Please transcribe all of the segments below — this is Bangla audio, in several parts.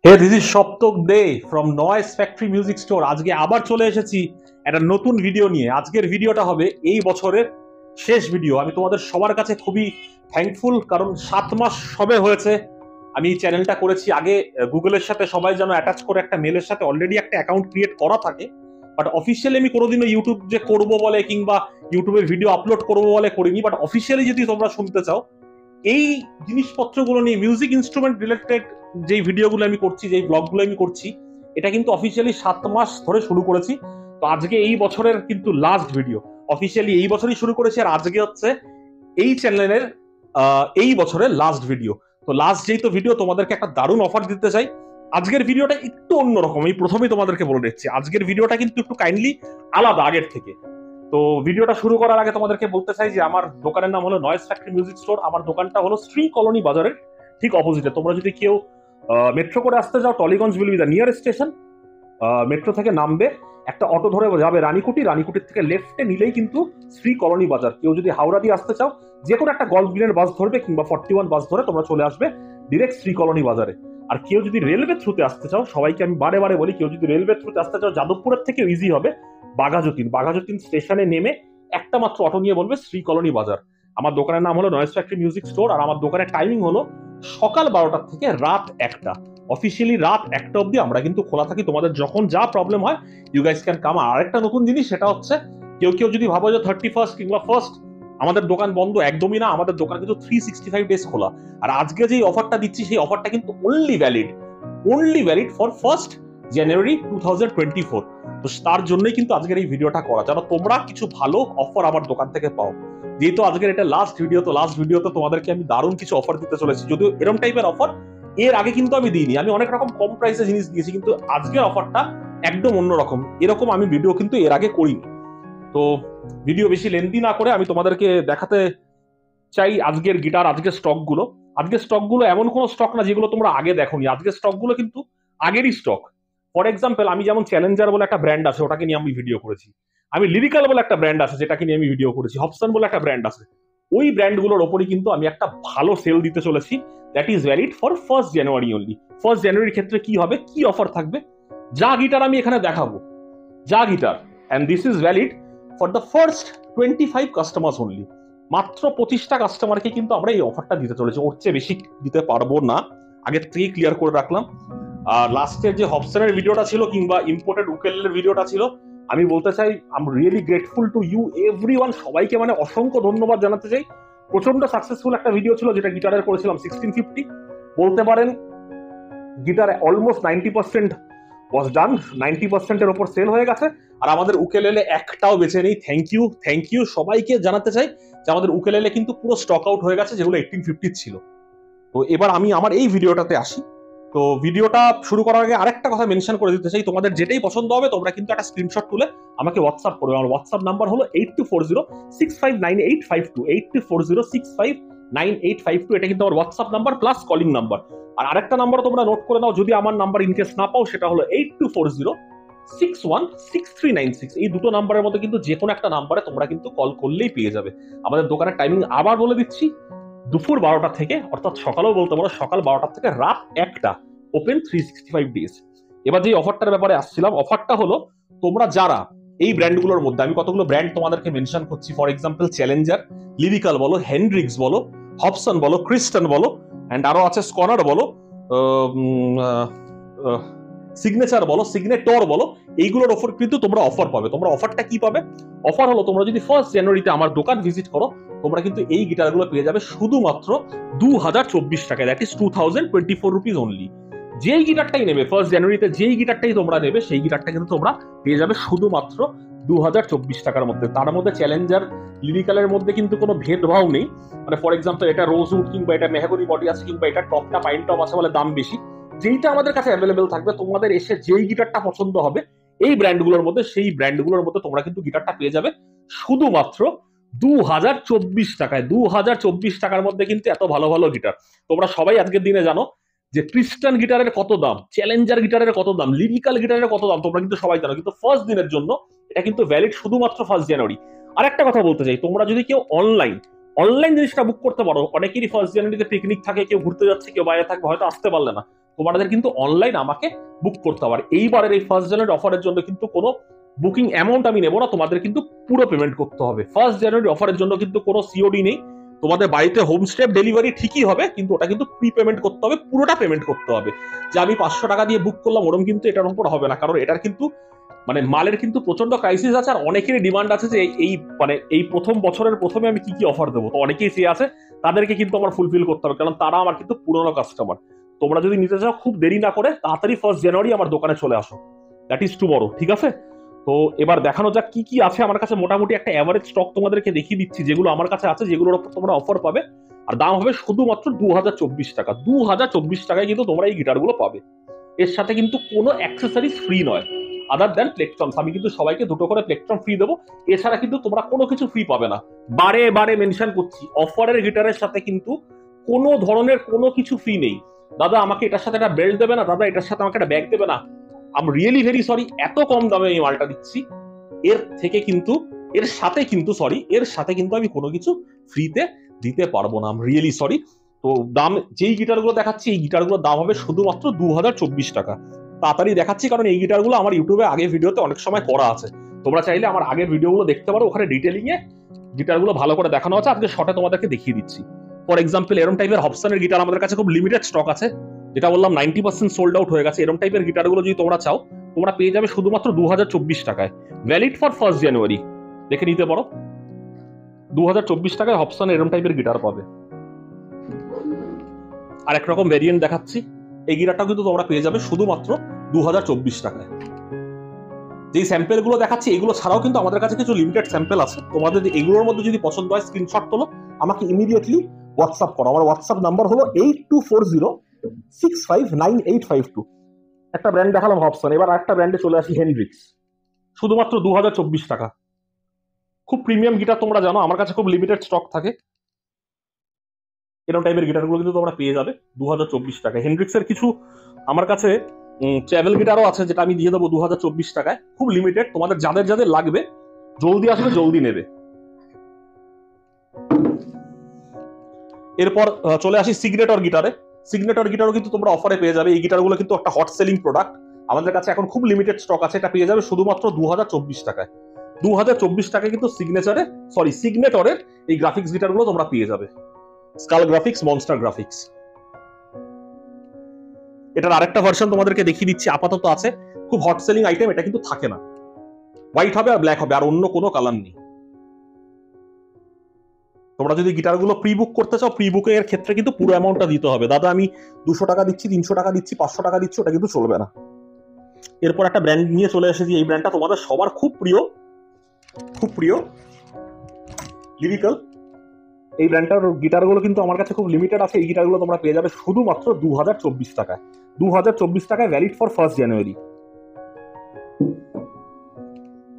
Hey this is Saptak Dey from noise factory music store. আজকে আবার চলে এসেছি একটা নতুন ভিডিও নিয়ে। আজকের ভিডিওটা হবে এই বছরের শেষ ভিডিও। আমি তোমাদের সবার কাছে খুবই থ্যাঙ্কফুল, কারণ 7 মাস সবে হয়েছে আমি এই চ্যানেলটা করেছি। আগে গুগলের সাথে সবাই যেন অ্যাটাচ করে একটা মেলের সাথে অলরেডি একটা অ্যাকাউন্ট ক্রিয়েট করা থাকে, বাট অফিসিয়ালি আমি কোনোদিনও ইউটিউব যে করবো বলে কিংবা ইউটিউবের ভিডিও আপলোড করবো বলে করিনি। বাট অফিসিয়ালি যদি তোমরা শুনতে চাও এই জিনিসপত্রগুলো নিয়ে, মিউজিক ইনস্ট্রুমেন্ট রিলেটেড যেই ভিডিওগুলো আমি করছি, যেই ব্লগগুলো আমি করছি, এটা কিন্তু অফিসিয়ালি 7 মাস ধরে শুরু করেছি। তো আজকে এই বছরের কিন্তু লাস্ট ভিডিও, অফিসিয়ালি এই বছরই শুরু করেছি, আর আজকে হচ্ছে এই চ্যানেলের এই বছরের লাস্ট ভিডিও। তো লাস্ট যেই তো ভিডিও, তোমাদেরকে একটা দারুণ অফার দিতে চাই। আজকের ভিডিওটা একটু অন্যরকম, এই প্রথমেই তোমাদেরকে বলে দিচ্ছি আজকের ভিডিওটা কিন্তু একটু কাইন্ডলি আলাদা আগের থেকে। তো ভিডিওটা শুরু করার আগে তোমাদেরকে বলতে চাই যে আমার দোকানের নাম হলো নয়েজ ফ্যাক্টরি মিউজিক স্টোর। আমার দোকানটা হলো শ্রী কলোনি বাজারের ঠিক অপোজিটে। তোমরা যদি কেউ মেট্রো করে আসতে যাও, Tollygunge will be the nearest station. Metro থেকে নামবে, একটা অটো ধরে যাবে রানীকুটি, রানীকুটির থেকে লেফটে নিলেই কিন্তু শ্রী কলোনি বাজার। কেউ যদি হাওড়া দিয়ে আসতে চাও, যে কোনো একটা গল্ফ গ্রিনের বাস ধরবে কিংবা 41 বাস ধরে তোমরা চলে আসবে ডিরেক্ট শ্রী কলোনি বাজারে। আর কেউ যদি রেলওয়ে থ্রুতে আসতে চাও, সবাইকে আমি বারে বারে বলি, কেউ যদি রেলওয়ে থ্রুতে আসতে চাও যাদবপুরের থেকে ইজি হবে বাঘাযতীন স্টেশনে নেমে একটা মাত্র অটো নিয়ে বলবে শ্রী কলোনি বাজার। আমার দোকানের নাম হলো নয়েজ ফ্যাক্টরি মিউজিক স্টোর, আর আমার দোকানের টাইমিং হলো সকাল 12টা থেকে রাত 1টা। অফিসিয়ালি রাত 1টা অব্দি আমরা কিন্তু খোলা থাকি। তোমাদের যখন যা প্রবলেম হয় ইউ গাইস ক্যান কাম। আর একটা নতুন জিনিস, সেটা হচ্ছে কেউ কেউ যদি ভাবো যে 31st কিংবা ফার্স্ট আমাদের দোকান বন্ধ, একদমই না। আমাদের দোকান কিন্তু 365 ডেজ খোলা। আর আজকে যে অফারটা দিচ্ছি, সেই অফারটা কিন্তু অনলি ভ্যালিড ফর 1st জানুয়ারি 2024। তো তার জন্যই কিন্তু আজকের এই ভিডিওটা করা, যেন তোমরা কিছু ভালো অফার আমার দোকান থেকে পাও। যেহেতু আজকের এটা লাস্ট ভিডিও, তো লাস্ট ভিডিওতে তোমাদেরকে আমি দারুণ কিছু অফার দিতে চলেছি। যদিও এরকম টাইপের অফার এর আগে কিন্তু আমি দিইনি, আমি অনেক রকম কম প্রাইসে জিনিস দিয়েছি, কিন্তু আজকের অফারটা একদম অন্যরকম। এরকম আমি ভিডিও কিন্তু এর আগে করিনি। তো ভিডিও বেশি লেন্দি না করে আমি তোমাদেরকে দেখাতে চাই আজকের গিটার, আজকের স্টকগুলো। আজকের স্টকগুলো এমন কোনো স্টক না যেগুলো তোমরা আগে দেখোনি। আজকের স্টকগুলো কিন্তু আগেরই স্টক। ফর এক্সাম্পল, আমি যেমন চ্যালেঞ্জার বলে একটা ব্র্যান্ড আছে, ওটাকে নিয়ে আমি ভিডিও করেছি। আমি লিরিক্যাল বলে একটা ব্র্যান্ড আছে, যেটাকে নিয়ে আমি ভিডিও করেছি। হবসন বলে একটা ব্র্যান্ড আছে। ওই ব্র্যান্ডগুলোর ওপরই কিন্তু আমি একটা ভালো সেল দিতে চলেছি। That is valid for 1st January only. 1st জানুয়ারির ক্ষেত্রে কি হবে, কি অফার থাকবে, যা গিটার আমি এখানে দেখাবো, যা guitar, and this is valid for the first 25 customers only. মাত্র 25টা কাস্টমারকে কিন্তু আমরা এই অফারটা দিতে চলেছি, ওর চেয়ে বেশি দিতে পারবো না, আগের থেকে ক্লিয়ার করে রাখলাম। আর লাস্টের যে হবসনের ভিডিওটা ছিল কিংবা ইম্পোর্টেড উকেলের ভিডিওটা ছিল, আমি বলতে চাই I am really grateful to you everyone. সবাইকে মানে অসংখ্য ধন্যবাদ জানাতে চাই। প্রচন্ড সাকসেসফুল একটা ভিডিও ছিল, যেটা গিটারের করেছিলাম 1650। বলতে পারেন গিটার অলমোস্ট 90% ওয়াজ ডান, 90%-এর ওপর সেল হয়ে গেছে। আর আমাদের উকেলেলে একটাও বেঁচে নেই। থ্যাংক ইউ সবাইকে জানাতে চাই যে আমাদের উকেলেলে কিন্তু পুরো স্টক আউট হয়ে গেছে, যেগুলো 1850 ছিল। তো এবার আমি আমার এই ভিডিওটাতে আসি। তো ভিডিওটা শুরু করার আগে আরেকটা কথা মেনশন করে দিতে চাই, তোমাদের যেটাই পছন্দ হবে তোমরা কিন্তু একটা স্ক্রিনশট তুলে আমাকে হোয়াটসঅ্যাপ করবে। আমার হোয়াটসঅ্যাপ নাম্বার হলো 8240659852, 8240659852। এটা কিন্তু আমার WhatsApp number plus calling number. আর আরেকটা নাম্বার তোমরা নোট করে নাও, যদি আমার নাম্বার ইনকেস না পাও, সেটা হলো 8240616396। এই দুটো নাম্বারের মধ্যে কিন্তু যে কোনো একটা নাম্বারে তোমরা কিন্তু কল করলেই পেয়ে যাবে। আমাদের দোকানের টাইমিং আবার বলে দিচ্ছি, দুপুর 12টা থেকে, অর্থাৎ সকালেও বলতে পারো, সকাল 12টা থেকে রাত 1টা, ওপেন 365 ডেজ। এবার যে অফারটার ব্যাপারে আসছিলাম, অফারটা হলো তোমরা যারা এই ব্র্যান্ডগুলোর মধ্যে, আমি কতগুলো ব্র্যান্ড তোমাদেরকে মেনশন করছি, ফর এক্সাম্পল চ্যালেঞ্জার, লিরিক্যাল বলো, হেনড্রিক্স বলো, হবসন বলো, ক্রিস্টন বলো, অ্যান্ড আরো আছে স্কনার বলো, সিগনেচার বলো, সিগনেটর বলো, এইগুলোর ওপর কিন্তু তোমরা অফার পাবে। তোমরা অফারটা কি পাবে? অফার হলো তোমরা যদি 1st জানুয়ারিতে আমার দোকান ভিজিট করো, তোমরা কিন্তু এই গিটারগুলো পেয়ে যাবে শুধুমাত্র 2024 টাকায়। That is 2024 rupees only. যেই গিটারটাই নেবে 1st জানুয়ারিতে, যেই গিটারটাই তোমরা নেবে, সেই গিটারটা কিন্তু তোমরা পেয়ে যাবে শুধুমাত্র 2024 টাকার মধ্যে। তার মধ্যে চ্যালেঞ্জার, লিরিক্যালের মধ্যে কিন্তু কোনো ভেদভাব নেই। মানে ফর এক্সাম্পল, এটা রোজউড কিংবা এটা মেহগনি বডি আছে কিংবা এটা টপটা পাইন টপ আছে বলে দাম বেশি। যেইটা আমাদের কাছে অ্যাভেলেবেল থাকবে, তোমাদের এসে যেই গিটারটা পছন্দ হবে এই ব্র্যান্ডগুলোর মধ্যে, সেই ব্র্যান্ডগুলোর মধ্যে তোমরা কিন্তু গিটারটা পেয়ে যাবে শুধুমাত্র 2024 টাকায়। 2024 টাকার মধ্যে কিন্তু এত ভালো ভালো গিটার। তোমরা সবাই আজকের দিনে জানো যে ক্রিস্টান গিটারের কত দাম, চ্যালেঞ্জার গিটারের কত দাম, লিরিক্যাল গিটারের কত দাম, তোমরা কিন্তু সবাই জানো। কিন্তু ফার্স্ট দিনের জন্য এটা কিন্তু ভ্যালিড শুধুমাত্র 1st জানুয়ারি। আর একটা কথা বলতে চাই, তোমরা যদি কেউ অনলাইন জিনিসটা বুক করতে পারো, অনেকেরই 1st জানুয়ারিতে পিকনিক থাকে, কেউ ঘুরতে যাচ্ছে, কেউ বাইরে থাকবে, হয়তো আসতে পারলে না, তোমাদের কিন্তু অনলাইন আমাকে বুক করতে হবে। এইবারের এই 1 জানুয়ারি অফারের জন্য কিন্তু কোনো বুকিং অ্যামাউন্ট আমি নেবো না, তোমাদের কিন্তু পুরো পেমেন্ট করতে হবে। 1 জানুয়ারি অফারের জন্য কিন্তু কোনো সিওডি নেই, তোমাদের বাড়িতে হোম স্টেপ ডেলিভারি ঠিকই হবে, কিন্তু ওটা কিন্তু প্রি পেমেন্ট করতে হবে, পুরোটা পেমেন্ট করতে হবে। যে আমি 500 টাকা দিয়ে বুক করলাম ওরকম কিন্তু এটার উপর হবে না, কারণ এটার কিন্তু মানে মালের কিন্তু প্রচন্ড ক্রাইসিস আছে, আর অনেকেরই ডিমান্ড আছে যে এই মানে এই প্রথম বছরের প্রথমে আমি কি কি অফার দেবো। তো অনেকেই সে আছে, তাদেরকে কিন্তু আমার ফুলফিল করতে হবে, কারণ তারা আমার কিন্তু পুরোনো কাস্টমার। তোমরা যদি নিতে চাও খুব দেরি না করে তাড়াতাড়ি 1 জানুয়ারি আমার দোকানে চলে আসো, দ্যাট ইজ টুমরো, ঠিক আছে? তো এবার দেখানো যাক কি কি আছে আমার কাছে। মোটামুটি একটা এভারেজ স্টক তোমাদেরকে দেখিয়ে দিচ্ছি যেগুলো আমার কাছে আছে, যেগুলোর উপর তোমরা অফার পাবে, আর দাম হবে শুধুমাত্র 2024 টাকা। 2024 টাকায় কিন্তু তোমরা এই গিটারগুলো পাবে। এর সাথে কিন্তু কোনো অ্যাক্সেসরিজ ফ্রি নয় আদার দ্যান প্লেকট্রমস। আমি কিন্তু সবাইকে 2টো করে প্লেকট্রম ফ্রি দেবো, এছাড়া কিন্তু তোমরা কোনো কিছু ফ্রি পাবে না। বারে বারে মেনশন করছি, অফারের গিটারের সাথে কিন্তু কোনো ধরনের কোনো কিছু ফ্রি নেই। দাদা আমাকে এটার সাথে একটা বেল্ট দেবে না, দাদা এটার সাথে আমাকে একটা ব্যাগ দেবে না, I am really very sorry, এত কম দামে এই মালটা দিচ্ছি। এর থেকে কিন্তু এর সাথে কিন্তু আমি কোনো কিছু ফ্রিতে দিতে পারবো না, আই এম রিয়েলি সরি। তো দাম যেই গিটারগুলো দেখাচ্ছি এই গিটারগুলোর দাম হবে শুধুমাত্র 2024 টাকা। তাড়াতাড়ি দেখাচ্ছি কারণ এই গিটারগুলো আমার ইউটিউবে আগের ভিডিওতে অনেক সময় করা আছে, তোমরা চাইলে আমার আগের ভিডিওগুলো দেখতে পারো, ওখানে ডিটেলিং এ গিটারগুলো ভালো করে দেখানো আছে। আজকে শর্টে তোমাদেরকে দেখিয়ে দিচ্ছি। ফর এক্সাম্পল এরম টাইপের হবসনের গিটার আমাদের কাছে খুব লিমিটেড স্টক আছে, যেটা বললাম 90% সোল্ড আউট হয়ে গেছে। এরম টাইপের গিটারগুলো যদি তোমরা চাও তোমরা পেয়ে যাবে শুধুমাত্র 2024 টাকায়, ভ্যালিড ফর 1 জানুয়ারি। দেখে নিতে পারো, 2024 টাকায় হবসন এরম টাইপের গিটার পাবে। আর এক রকম ভেরিয়েন্ট দেখাচ্ছি, এই গিটারটাও কিন্তু তোমরা পেয়ে যাবে শুধুমাত্র 2024 টাকায়। যেই স্যাম্পেল গুলো দেখাচ্ছি এগুলো ছাড়াও কিন্তু আমাদের কাছে কিছু লিমিটেড স্যাম্পেল আছে, তোমাদের এগুলোর মধ্যে যদি পছন্দ হয় স্ক্রিনশট তোলো, আমাকে ইমিডিয়েটলি হোয়াটসঅ্যাপ করো। আমার হোয়াটসঅ্যাপ নাম্বার হলো 8240659852। একটা ব্র্যান্ড দেখালাম হবসন, এবার একটা ব্র্যান্ডে চলে আসি, হেনড্রিক্স, শুধুমাত্র 2024 টাকা। খুব প্রিমিয়াম গিটার, তোমরা জানো আমার কাছে খুব লিমিটেড স্টক থাকে, এরকম টাইপের গিটারগুলো কিন্তু তোমরা পেয়ে যাবে 2024 টাকায়। হেনড্রিক্সের কিছু আমার কাছে ট্রাভেল গিটারও আছে, যেটা আমি দিয়ে দেবো 2024 টাকায়, খুব লিমিটেড। তোমাদের যাদের যাদের লাগবে জলদি আসবে, জলদি নেবে। এরপর চলে আসি সিগনেটর গিটারে। সিগনেটর গিটারও কিন্তু তোমরা অফারে পেয়ে যাবে। এই গিটারগুলো কিন্তু একটা হট সেলিং প্রোডাক্ট, আমাদের কাছে এখন খুব লিমিটেড স্টক আছে, এটা পেয়ে যাবে শুধুমাত্র 2024 টাকায়। 2024 টাকায় কিন্তু সিগনেটরের এই গ্রাফিক্স গিটারগুলো তোমরা পেয়ে যাবে, স্কাল গ্রাফিক্স, মনস্টার গ্রাফিক্স। এটার আরেকটা ভার্সন তোমাদেরকে দেখিয়ে দিচ্ছি, আপাতত আছে, খুব হট সেলিং আইটেম, এটা কিন্তু থাকে না, হোয়াইট হবে আর ব্ল্যাক হবে, আর অন্য কোনো কালার নেই। তোমরা যদি গিটারগুলো প্রি বুক করতে চাও, প্রি বুকের ক্ষেত্রে কিন্তু পুরো অ্যামাউন্টটা দিতে হবে। দাদা আমি 200 টাকা দিচ্ছি, 300 টাকা দিচ্ছি, 500 টাকা দিচ্ছি, ওটা কিন্তু চলবে না। এরপর একটা ব্র্যান্ড নিয়ে চলে এসেছি, এই ব্র্যান্ডটা তোমাদের সবার খুব প্রিয় লিরিক্যাল। এই ব্র্যান্ডটার গিটারগুলো কিন্তু আমার কাছে খুব লিমিটেড আছে, এই গিটারগুলো তোমরা পেয়ে যাবে শুধুমাত্র 2024 টাকায়। 2024 টাকায়, ভ্যালিড ফর 1 জানুয়ারি।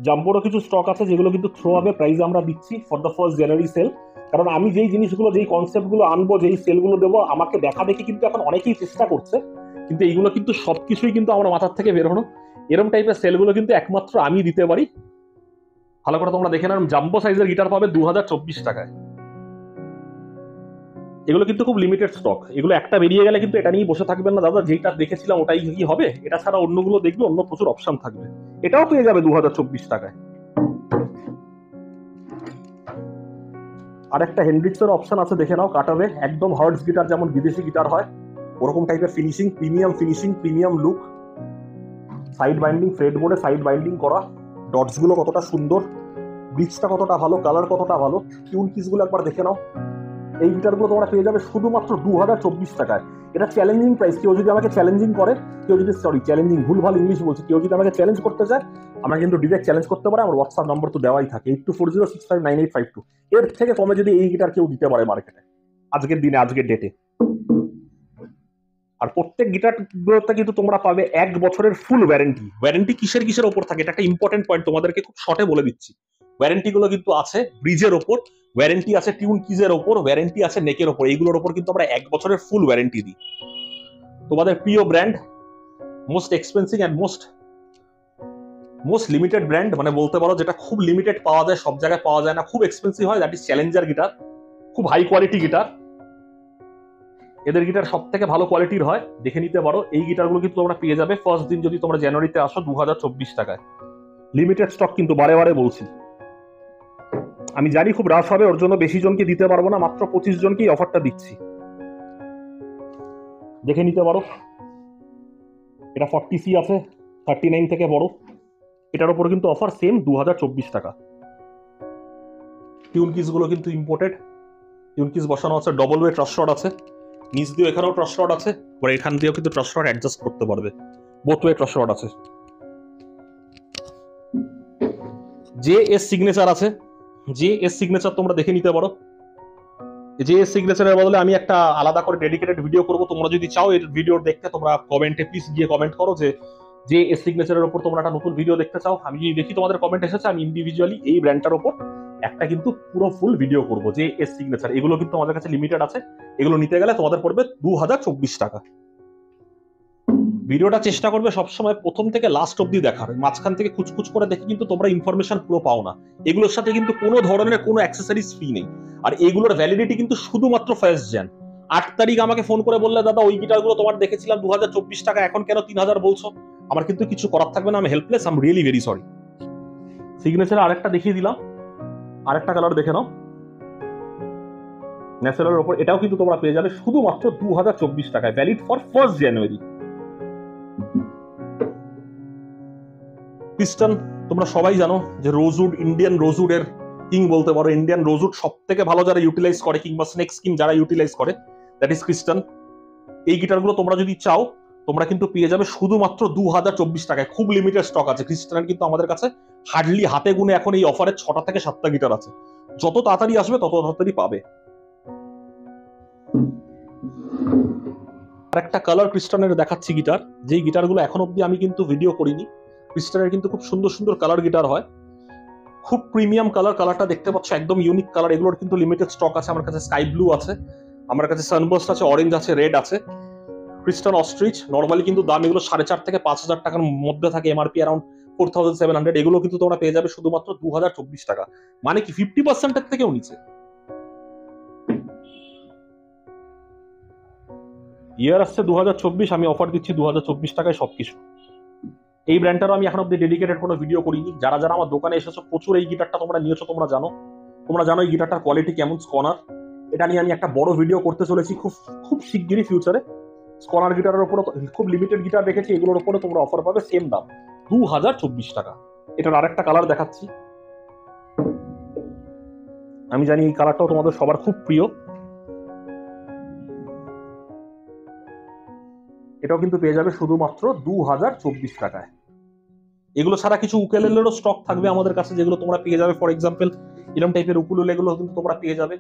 জাম্বোরও কিছু স্টক আছে যেগুলো কিন্তু থ্রো হবে প্রাইস আমরা দিচ্ছি ফর দ্য 1 জানুয়ারি সেল, কারণ আমি যেই জিনিসগুলো, যেই কনসেপ্টগুলো আনবো, যেই সেলগুলো দেবো, আমাকে দেখা দেখি কিন্তু এখন অনেকেই চেষ্টা করছে, কিন্তু এইগুলো কিন্তু সবকিছুই কিন্তু আমার মাথার থেকে বেরোনো। এরম টাইপের সেলগুলো কিন্তু একমাত্র আমি দিতে পারি। ভালো করে তোমরা দেখে নাও, জাম্বো সাইজের গিটার পাবে 2024 টাকায়। এগুলো কিন্তু খুব লিমিটেড স্টক, এগুলো একটা বেরিয়ে গেলে কিন্তু এটা নিয়ে বসে থাকবেন না, দাদা যেটা দেখেছিলাম ওটাই কি হবে, এটা ছাড়া অন্যগুলো দেখবে, অন্য প্রচুর অপশন থাকবে। এটাও পেয়ে যাবে 2024 টাকায়। আর একটা হেনড্রিক্সের অপশন আছে, দেখে নাও, কাটাবে একদম হার্ডস গিটার, যেমন বিদেশি গিটার হয় ওরকম টাইপের finishing, premium look, side binding, Fred বোর্ডে সাইড বাইন্ডিং করা, ডটস গুলো কতটা সুন্দর, ব্রিজটা কতটা ভালো, কালার কতটা ভালো, টিউন কিস গুলো একবার দেখে নাও। এই গিটারগুলো তোমরা পেয়ে যাবে শুধুমাত্র 2024 টাকায়। এটা চ্যালেঞ্জিং প্রাইস, কেউ যদি আমাকে চ্যালেঞ্জিং করে, ভুলভাল ইংলিশ বলছে, কেউ যদি আমাকে চ্যালেঞ্জ করতে চায় আমাকে কিন্তু ডিরেক্ট চ্যালেঞ্জ করতে পারে, আমার হোয়াটসঅ্যাপ নাম্বার তো দেওয়াই থাকে, 8240659852। এর থেকে কমে যদি এই গিটার কেউ দিতে পারে মার্কেটে আজকের দিনে, আজকের ডেটে। আর প্রত্যেক গিটারগুলোতে কিন্তু তোমরা পাবে 1 বছরের ফুল ওয়ারেন্টি কিসের ওপর থাকে, এটা একটা ইম্পর্টেন্ট পয়েন্ট, তোমাদেরকে খুব শর্টে বলে দিচ্ছি। ওয়ারেন্টি গুলো কিন্তু আছে ব্রিজের ওপর, ওয়ারেন্টি আছে টিউন কিজের ওপর, ওয়ারেন্টি আছে নেকের ওপর, এইগুলোর ওপর কিন্তু আমরা 1 বছরের ফুল ওয়ারেন্টি দিই। তোমাদের প্রিয় brand, most expensive and most limited brand, মানে বলতে পারো যেটা খুব লিমিটেড পাওয়া যায়, সব জায়গায় পাওয়া যায় না, খুব এক্সপেন্সিভ হয়, দ্যাট ইজ চ্যালেঞ্জার গিটার, খুব হাই কোয়ালিটি গিটার। এদের গিটার সব থেকে ভালো কোয়ালিটির হয়, দেখে নিতে পারো। এই গিটারগুলো কিন্তু তোমরা পেয়ে যাবে ফার্স্ট দিন যদি তোমরা জানুয়ারিতে আসো 2024 টাকায়। লিমিটেড স্টক কিন্তু, বারে বারে বলছি। আমি জানি খুব রাশ হবে, ওর জন্য বেশি জনকে দিতে পারবো না, মাত্র 25 জনকেই অফারটা দিচ্ছি, দেখে নিতে পারো। এটা 40C আছে, 39 থেকে বড়। এটার উপর কিন্তু অফার সেম 2024 টাকা। টিউন কিস গুলো কিন্তু ইম্পোর্টেড, টিউন কিস বসানো আছে, ডবল ওয়ে ট্রাস রড আছে, নিচ দিয়ে এখানেও ট্রাস রড আছে, আর এখান দিয়েও কিন্তু ট্রাস রড অ্যাডজাস্ট করতে পারবে, বোথ ওয়ে ট্রাস রড আছে। যে এস সিগনেচার আছে, যে এস সিগনেচার তোমরা দেখে নিতে পারো। যে এস সিগনেচারের বদলে আমি একটা আলাদা করে ডেডিকেটেড ভিডিও করব, তোমরা যদি চাও এর ভিডিও দেখতে তোমরা কমেন্টে প্লিজ গিয়ে কমেন্ট করো যে এস সিগনেচারের উপর তোমরা একটা নতুন ভিডিও দেখতে চাও। আমি যদি দেখি তোমাদের কমেন্ট এসেছে, আমি ইন্ডিভিজুয়ালি এই ব্র্যান্ডটার উপর একটা কিন্তু পুরো ফুল ভিডিও করব। যে এস সিগনেচার এগুলো কিন্তু আমাদের কাছে লিমিটেড আছে, এগুলো নিতে গেলে তোমাদের পড়বে 2024 টাকা। ভিডিওটা চেষ্টা করবে সবসময় প্রথম থেকে লাস্ট অব্দি দেখার, মাঝখান থেকে কুচকুচ করে দেখে কিন্তু তোমরা ইনফরমেশন পুরো পাও না। এগুলোর সাথে কিন্তু কোনো ধরনের কোনো অ্যাক্সেসরিজ ফ্রি নেই, আর এগুলোর ভ্যালিডিটি কিন্তু শুধুমাত্র 1 jan। 8 তারিখ আমাকে ফোন করে বললে দাদা ওই গিটারগুলো তোমার দেখেছিলাম 2024 টাকা, এখন কেন 3000 বলছো? আমার কিন্তু কিছু করার থাকবে না, আমি helpless, I am really very sorry. Signature আরেকটা দেখিয়ে দিলাম, আরেকটা কালার দেখে নাও, ন্যাচারালের উপর। এটাও কিন্তু তোমরা পেয়ে যাবে শুধুমাত্র 2024 টাকায়, ভ্যালিড ফর 1 জানুয়ারি। ক্রিস্টান তোমরা সবাই জানো যে রোজউড, ইন্ডিয়ান রোজউডের কিং বলতে পারো। ইন্ডিয়ান রোজউড সব থেকে ভালো যারা ইউটিলাইজ করে, কিংবা স্নেক স্কিন যারা ইউটিলাইজ করে, দ্যাট ইজ ক্রিস্টান। এই গিটারগুলো তোমরা যদি চাও তোমরা কিন্তু পেয়ে যাবে শুধুমাত্র 2024 টাকায়, খুব লিমিটেড স্টক আছে। ক্রিস্টানের কিন্তু আমাদের কাছে হার্ডলি হাতে গুনে এখন এই অফারে 6টা থেকে 7টা গিটার আছে, যত তাড়াতাড়ি আসবে তত তাড়াতাড়ি পাবে। আর একটা কালার ক্রিস্টানের দেখাচ্ছি গিটার, যেই গিটারগুলো এখন অব্দি আমি কিন্তু ভিডিও করিনি। ক্রিস্টানের কিন্তু খুব সুন্দর সুন্দর কালার গিটার হয়, খুব প্রিমিয়াম কালার। কালারটা দেখতে পাচ্ছ একদম ইউনিক কালার। এগুলোর কিন্তু লিমিটেড স্টক আছে, আমার কাছে স্কাই ব্লু আছে, আমার কাছে সানবার্স্ট আছে, অরেঞ্জ আছে, রেড আছে। ক্রিস্টান অস্ট্রিচ নর্মালি কিন্তু দাম এগুলো 4,500 থেকে 5,000 টাকার মধ্যে থাকে, এমআরপি অ্যারাউন্ড 4700। এগুলো কিন্তু তোমরা পেয়ে যাবে শুধুমাত্র 2024 টাকা, মানে কি 50% এর থেকেও নিচে। ইয়ার আসছে 2024, আমি অফার দিচ্ছি 2024 টাকায় সবকিছু। এই ব্র্যান্ডটারও আমি এখন অব্দি ডেডিকেটেড কোনো ভিডিও করিনি। যারা যারা আমার দোকানে এসেছো প্রচুর এই গিটারটা তোমরা নিয়েছো, তোমরা জানো এই গিটারটার কোয়ালিটি কেমন। স্কনার, এটা নিয়ে আমি একটা বড় ভিডিও করতে চলেছি খুব খুব শিগগিরই ফিউচারে। স্কনার গিটারের উপর খুব লিমিটেড গিটার রেখেছি, এগুলোর উপরে তোমরা অফার পাবে সেম দাম 2024 টাকা। এটার আরেকটা কালার দেখাচ্ছি, আমি জানি এই কালারটাও তোমাদের সবার খুব প্রিয়। এটাও কিন্তু পেয়ে যাবে শুধুমাত্র 2024 টাকায়। এগুলো ছাড়া কিছু উকেলেলেরও স্টক থাকবে আমাদের কাছে, যেগুলো তোমরা পেয়ে যাবে। ফর এক্সাম্পল এরকম টাইপের উকুলেলেগুলো কিন্তু তোমরা পেয়ে যাবে,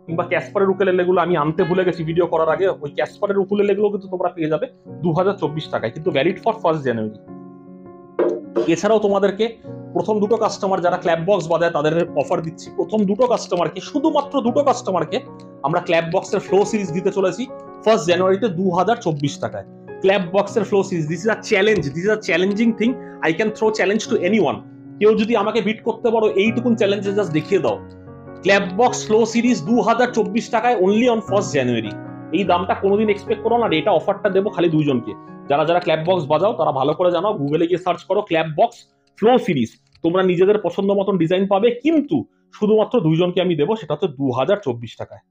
কিংবা ক্যাসপারের উকুলেলেগুলো আমি আনতে ভুলে গেছি ভিডিও করার আগে। ওই ক্যাসপারের উকুলেলেগুলো কিন্তু তোমরা পেয়ে যাবে 2024 টাকায়, কিন্তু ভ্যালিড ফর 1 জানুয়ারি। এছাড়াও তোমাদেরকে প্রথম দুটো কাস্টমার যারা ক্ল্যাপ বক্স বাজায় তাদের অফার দিচ্ছি। প্রথম দুটো কাস্টমারকে, শুধুমাত্র দুটো কাস্টমারকে আমরা ক্ল্যাপ বক্সের ফ্লো সিরিজ দিতে চলেছি 1 জানুয়ারিতে 2024 টাকায়। ক্ল্যাপ বক্সের flow series, this is a challenge, this is a challenging thing. I can throw challenge to anyone. কেউ যদি আমাকে বিট করতে পারো এইটুকুন চ্যালেঞ্জে জাস্ট দেখিয়ে দাও। ক্ল্যাপ বক্স ফ্লো সিরিজ 2024 টাকায়, অনলি অন 1 জানুয়ারি। এই দামটা কোনোদিন এক্সপেক্ট করো না। এটা অফারটা দেবো খালি দুইজনকে। যারা যারা ক্ল্যাপ বক্স বাজাও তারা ভালো করে জানো, গুগলে গিয়ে সার্চ করো ক্ল্যাপ বক্স ফ্লো সিরিজ, তোমরা নিজেদের পছন্দ মতন ডিজাইন পাবে, কিন্তু শুধুমাত্র দুইজনকে আমি দেবো, সেটা হচ্ছে 2024 টাকায়।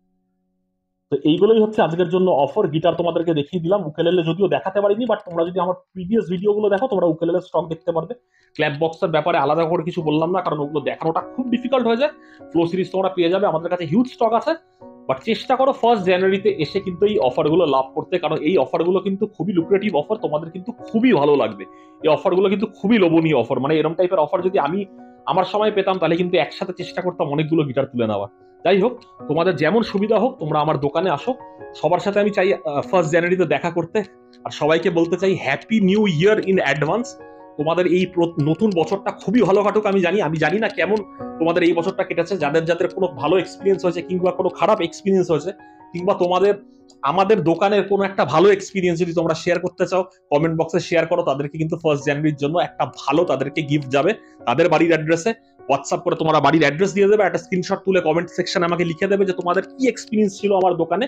তো এইগুলোই হচ্ছে আজকের জন্য অফার। গিটার তোমাদেরকে দেখিয়ে দিলাম, উকেলেলে যদিও দেখাতে পারিনি, বাট তোমরা যদি আমার প্রিভিয়াস ভিডিওগুলো দেখো তোমরা উকেলেলের স্টক দেখতে পারবে। ক্ল্যাপ বক্সের ব্যাপারে আলাদা করে কিছু বললাম না, কারণ ওগুলো দেখানোটা খুব ডিফিকাল্ট হয়ে যায়। ফ্লো সিরিজ তোমরা পেয়ে যাবে, আমাদের কাছে হিউজ স্টক আছে। বাট চেষ্টা করো 1 জানুয়ারিতে এসে কিন্তু এই অফারগুলো লাভ করতে, কারণ এই অফারগুলো কিন্তু খুবই লুক্রেটিভ অফার, তোমাদের কিন্তু খুবই ভালো লাগবে। এই অফারগুলো কিন্তু খুবই লোভনীয় অফার, মানে এরকম টাইপের অফার যদি আমি আমার সময় পেতাম তাহলে কিন্তু একসাথে চেষ্টা করতাম অনেকগুলো গিটার তুলে নেওয়া। যাই হোক, তোমাদের যেমন সুবিধা হোক তোমরা আমার দোকানে আসো। সবার সাথে আমি চাই 1 জানুয়ারিতে দেখা করতে, আর সবাইকে বলতে চাই happy new year in advance. তোমাদের এই নতুন বছরটা খুবই ভালো কাটুক। আমি জানি না কেমন তোমাদের এই বছরটা কেটেছে, যাদের যাদের কোনো ভালো এক্সপিরিয়েন্স হয়েছে কিংবা কোনো খারাপ এক্সপিরিয়েন্স হয়েছে, কিংবা তোমাদের আমাদের দোকানের কোনো একটা ভালো এক্সপিরিয়েন্স যদি তোমরা শেয়ার করতে চাও কমেন্ট বক্সে শেয়ার করো। তাদেরকে কিন্তু 1 জানুয়ারির জন্য একটা ভালো তাদেরকে গিফট যাবে তাদের বাড়ির অ্যাড্রেসে। হোয়াটসঅ্যাপ করে তোমরা বাড়ির অ্যাড্রেস দিয়ে দেবে, একটা স্ক্রিনশট তুলে কমেন্ট সেকশনে আমাকে লিখে দেবে যে তোমাদের কি এক্সপিরিয়েন্স ছিল আমার দোকানে,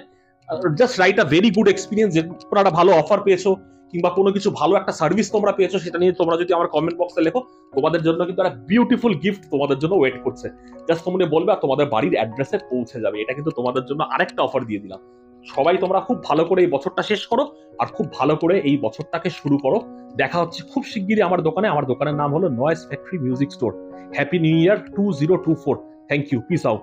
just write a very good experience, যে তোমরা একটা ভালো অফার পেয়েছো কিংবা কোনো কিছু ভালো একটা সার্ভিস তোমরা পেয়েছো, সেটা নিয়ে তোমরা যদি আমার কমেন্ট বক্সে লেখো, তোমাদের জন্য কিন্তু একটা বিউটিফুল গিফট তোমাদের জন্য ওয়েট করছে। জাস্ট তোমরা বলবে আর তোমাদের বাড়ির অ্যাড্রেসে পৌঁছে যাবে। এটা কিন্তু তোমাদের জন্য আরেকটা অফার দিয়ে দিলাম। সবাই তোমরা খুব ভালো করে এই বছরটা শেষ করো আর খুব ভালো করে এই বছরটাকে শুরু করো। দেখা হচ্ছে খুব শিগগিরই আমার দোকানে। আমার দোকানের নাম হলো noise factory music store. Happy new year 2024। Thank you, peace out.